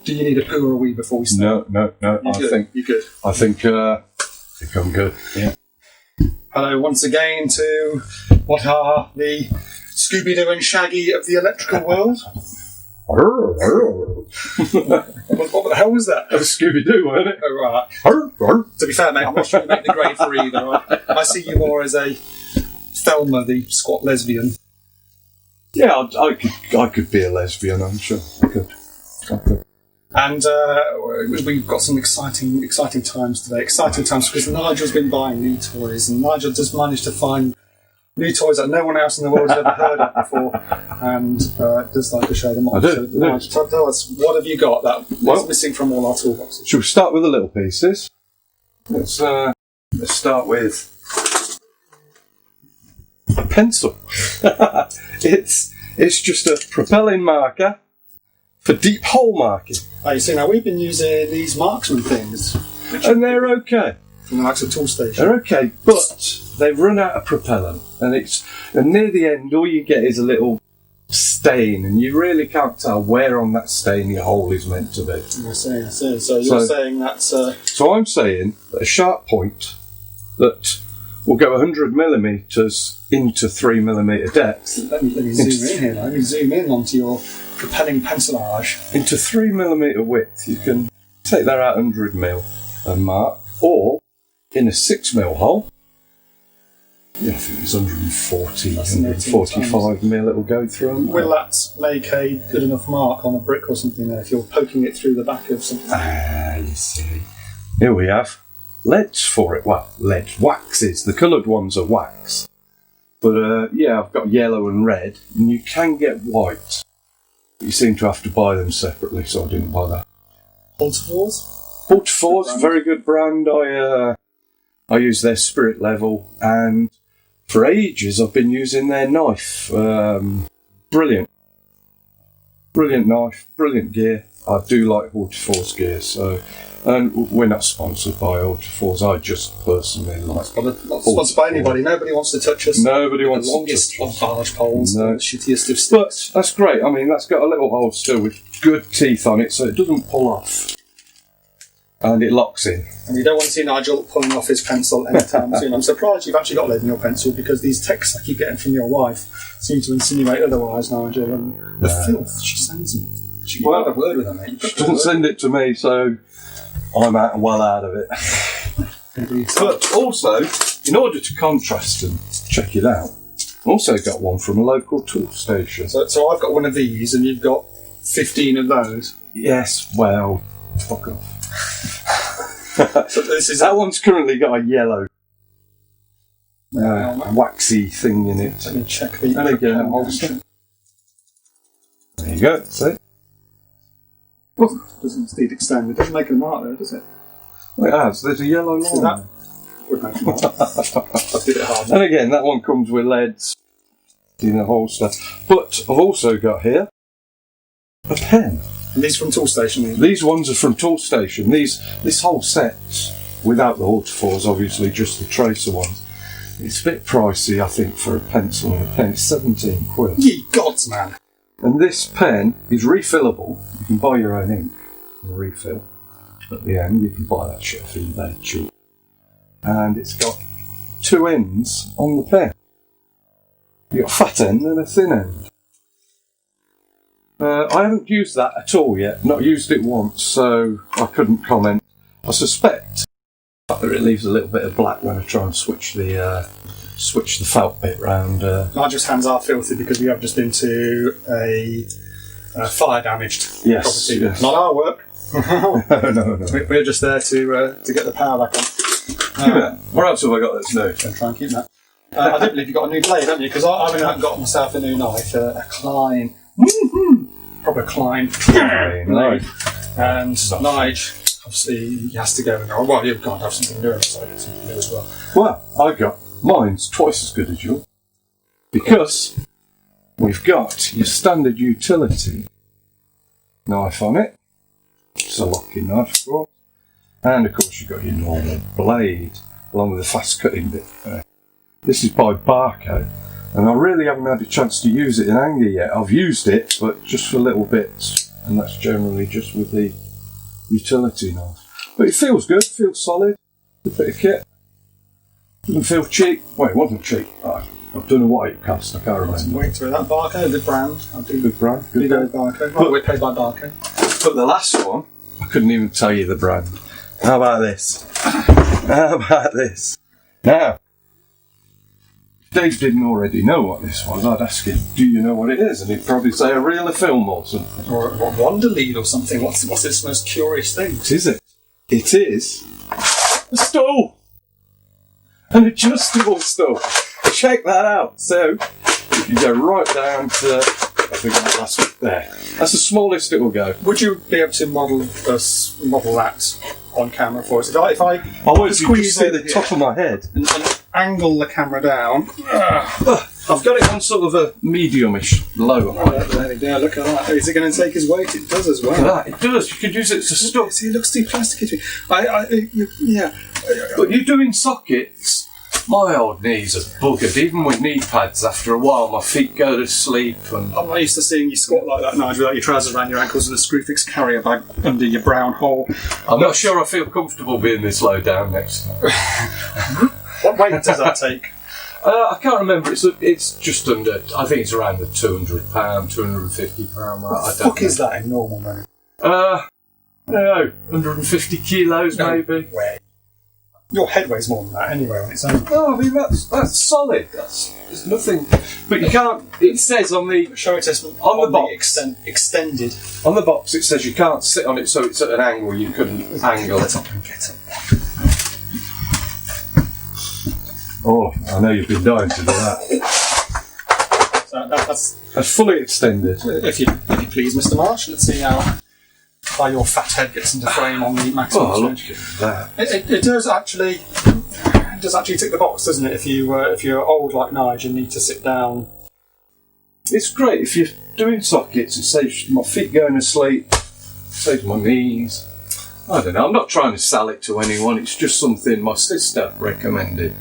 do you need a poo or a wee before we start? No. You're good. I think I'm good. Yeah. Hello once again to what are the Scooby-Doo and Shaggy of the electrical world. What the hell was that? That was Scooby-Doo, wasn't it? Oh, right. To be fair, mate, I'm not trying to make the grade for either. I see you more as a Thelma, the squat lesbian. Yeah, I could be a lesbian, I'm sure. I could. And we've got some exciting times today. Exciting times because Nigel's been buying new toys, and Nigel just managed to find new toys that no one else in the world has ever heard of before, and just like to show them off. I do. So, Nigel, tell us, what have you got that's missing from all our toolboxes? Shall we start with the little pieces? Let's start with a pencil. It's just a propelling marker for deep hole marking. Oh, you see, now we've been using these marksman things, And they're okay. from the likes of Tool Station. They're okay, but they've run out of propellant, and near the end all you get is a little stain, and you really can't tell where on that stain your hole is meant to be. I see. So you're saying that's... So I'm saying that a sharp point that will go 100 millimetres into 3 millimetre depth. Let me zoom in here. Let me zoom in onto your propelling pencilage. Into 3 millimetre width, you can take that out 100 mil and mark, or in a 6 mil hole, I think it's 140, 145 mil it'll go through. Will that make a good enough mark on a brick or something there if you're poking it through the back of something? You see. Here we have leads for it. Well, lead waxes. The coloured ones are wax. But I've got yellow and red, and you can get white. You seem to have to buy them separately, so I didn't buy that. Hortifor's, very good brand. I use their Spirit Level, and for ages I've been using their knife. Brilliant knife, brilliant gear. I do like Hortifor's gear, and we're not sponsored by Hortifor's. I just personally like. Not sponsored by anybody. Nobody wants to touch us. Nobody wants the longest to touch of barge poles, no. The shittiest of sticks. But that's great. I mean, that's got a little hole still with good teeth on it, so it doesn't pull off, and it locks in. And you don't want to see Nigel pulling off his pencil anytime soon. I'm surprised you've actually got lead in your pencil, because these texts I keep getting from your wife seem to insinuate otherwise, Nigel. And the filth she sends me. She won't have a word with her, mate. She doesn't send it to me, so I'm well out of it. But also, in order to contrast and check it out, I've also got one from a local tool station. So I've got one of these, and you've got 15 of those. Yes, well, fuck off. So that one's currently got a yellow waxy thing in it. Let me check the... And again, holster. There you go, see? Doesn't indeed extend. It doesn't make a mark there, does it? Well, it has. There's a yellow line. That would make a mark. I did it hard. And again, that one comes with leads in the holster. But I've also got here a pen. And these from Tool Station? These ones are from Tool Station. This whole set, without the Hortifor's, obviously, just the tracer ones. It's a bit pricey, I think, for a pencil and a pen. It's 17 quid. Ye gods, man! And this pen is refillable. You can buy your own ink and refill. At the end, you can buy that shit off eBay cheap. And it's got 2 ends on the pen. You've got a fat end and a thin end. I haven't used that at all yet. Not used it once, so I couldn't comment. I suspect that it leaves a little bit of black when I try and switch the felt bit round. Nigel's hands are filthy because we have just been to a fire damaged property. Yes. Not our work. No. We're just there to get the power back on. What else have I got that's new? Try and keep that. I do believe you've got a new blade, haven't you? Because I've got myself a new knife, a Klein. Proper Klein. Right. And Nige, obviously, he has to go and go, well, you can't have something new, so I get something new as well. Well, mine's twice as good as yours. Because we've got your standard utility knife on it. It's a locking knife, of course. And of course you've got your normal blade, along with the fast cutting bit. This is by Barco, and I really haven't had a chance to use it in anger yet. I've used it, but just for little bits and that's generally just with the utility knife. But it feels good, feels solid, a bit of kit. Doesn't feel cheap. Well, it wasn't cheap. I don't know what it cost, I can't remember. Wait through that barcode, the brand. Good brand. Good barcode. Well, we're paid by barcode. But the last one, I couldn't even tell you the brand. How about this? How about this? Now, if Dave didn't already know what this was, I'd ask him, do you know what it is? And he'd probably say a reel of film or something. Or a Wonder Lead or something. What's this most curious thing? What is it? It is a stool. An adjustable stool. Check that out. So, you go right down to, I think that's there. That's the smallest it will go. Would you be able to model that on camera for us? If I would squeeze it at the top of my head and angle the camera down. I've got it on sort of a medium-ish low. There we go, look at that. Is it going to take his weight? It does as well. Look at that, it does. You could use it to stop. See, it looks too plasticky. Yeah. But you're doing sockets. My old knees are buggered, even with knee pads. After a while, my feet go to sleep. And I'm not used to seeing you squat like that, Nigel, without your trousers around your ankles and a Screwfix carrier bag under your brown hole. I'm not sure I feel comfortable being this low down next time. What weight does that take? I can't remember. It's just under. I think it's around the £200, £250 mark. What the fuck is that in normal money? I don't know, 150 kilos maybe. Way. Your head weighs more than that anyway on its own. No, I mean that's solid. There's nothing. But you can't. It says on the show it on the box extended. On the box it says you can't sit on it, so it's at an angle you couldn't angle. Get up and get up. Oh, I know you've been dying to do that. So that's fully extended. If you please, Mr. Marsh, let's see how your fat head gets into frame on the maximum. Oh, look at that! It does actually tick the box, doesn't it? If you're old like Nagy and need to sit down, it's great. If you're doing sockets, it saves my feet going to sleep, saves my knees. I don't know. I'm not trying to sell it to anyone. It's just something my sister recommended.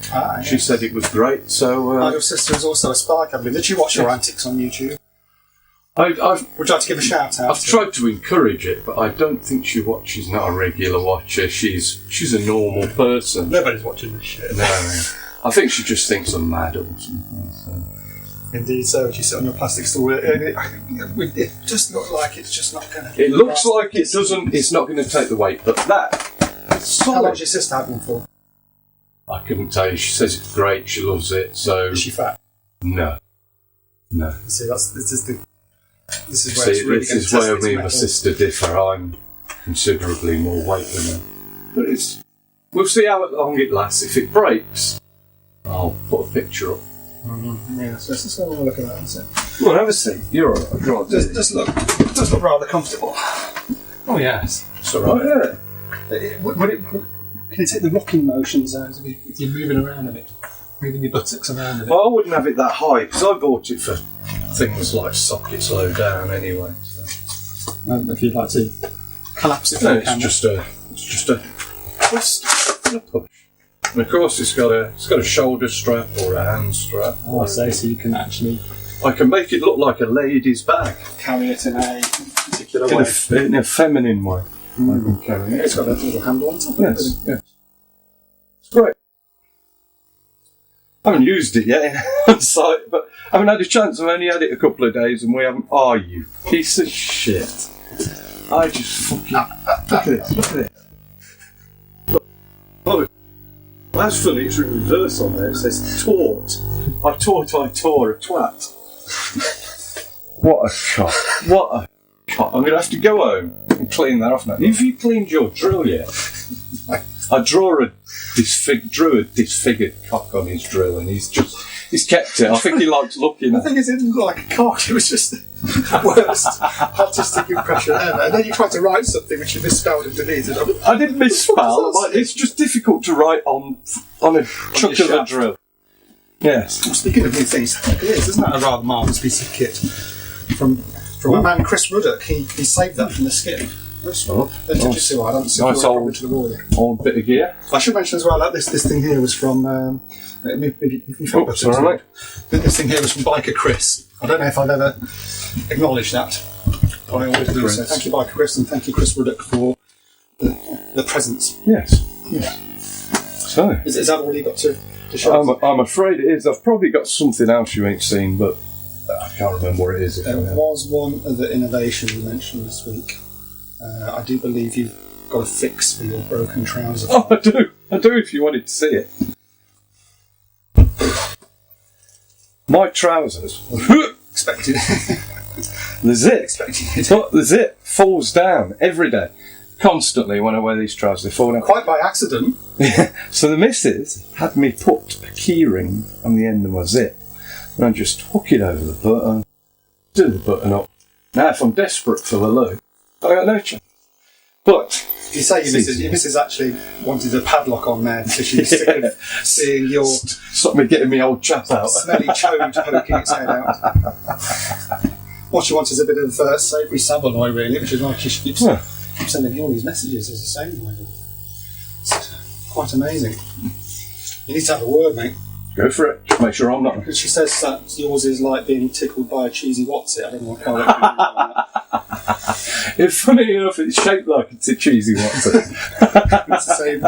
She said it was great. So your sister is also a spy cabinet. Did she watch your antics on YouTube? Would you like to give a shout out? I've tried to encourage it, but I don't think she watches. She's not a regular watcher. She's a normal person. Nobody's watching this shit. No, I think she just thinks I'm mad or something. So. Indeed, so if you sit on your plastic stool, it just looks like it's just not going to. It looks like it doesn't. It's not going to take the weight, but that. How long does your sister have one for? I couldn't tell you. She says it's great. She loves it. So. Is she fat? No. See, this is where it's really this is where me and my sister differ. I'm considerably more weight than her. But we'll see how long it lasts. If it breaks, I'll put a picture up. Mm-hmm. Yeah, so let's have a look at that and see. Come on, have a seat. You're alright. Go on. It does look rather comfortable. Oh yes, it's alright. Yeah. Can you take the rocking motions out if you're moving around a bit, moving your buttocks around a bit? Well, I wouldn't have it that high because I bought it for things like sockets low down anyway. So. If you'd like to collapse it, no, it's just a twist and a push. And of course, it's got a shoulder strap or a hand strap. Oh, I say, so you can actually. I can make it look like a lady's bag. Carry it in a particular way. In a feminine way. I can carry it. It's got a little handle on top of it. Yes. It's great. I haven't used it yet on site, but I haven't had a chance. I've only had it a couple of days and we haven't. Oh, you piece of shit. I just fucking. Look at this. Look. Oh, that's funny. It's in reverse on there. It says taught. I tore a twat. What a cock. I'm going to have to go home and clean that off now. Have you cleaned your drill yet? I drew a disfigured cock on his drill and he's kept it. I think he likes looking at it. The thing is, it didn't look like a cock, it was just the worst artistic impression ever. And then you tried to write something which you misspelled and deleted. I didn't misspell, but it's just difficult to write on a chuck of a drill. Yes. Well, speaking of new things, look at this, isn't that a rather marvellous piece of kit? From a man, Chris Ruddock, he saved that from the skip. That's not. Nice old bit of gear. I should mention as well that this thing here was from. Sorry. This thing here was from Biker Chris. I don't know if I've ever acknowledged that. I always do so. Thank you, Biker Chris, and thank you, Chris Ruddock, for the presents. Yes. Yeah. So. Is that all you got to show? I'm afraid it is. I've probably got something else you ain't seen, but I can't remember what it is. There was one other innovation you mentioned this week. I do believe you've got a fix for your broken trouser. Oh, I do. I do, if you wanted to see it. My trousers. Expected. The zip. Expected. But the zip falls down every day. Constantly when I wear these trousers, they fall down. Quite by accident. So the missus had me put a key ring on the end of my zip. And I just hook it over the button, do the button up. Now if I'm desperate for the loo, I got no chance. But you say your missus actually wanted a padlock on there because she was sick of seeing your... Stop me getting me old chap out. Smelly chode poking its head out. What she wants is a bit of savoury saveloy, really, which is why she keeps sending me all these messages as the same way. It's quite amazing. You need to have a word, mate. Go for it. Just make sure I'm not. Because she says that yours is like being tickled by a cheesy what's-it. I don't know what colour it is. It's funny enough, it's shaped like it's a cheesy what's-it. It's the same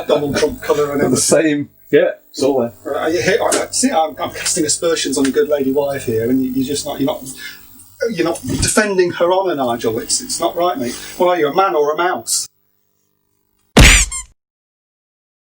Donald Trump colour and everything. The same, yeah, it's all there. Right, see, I'm casting aspersions on your good lady wife here, and you're not defending her honour, Nigel. It's not right, mate. Well, are you a man or a mouse?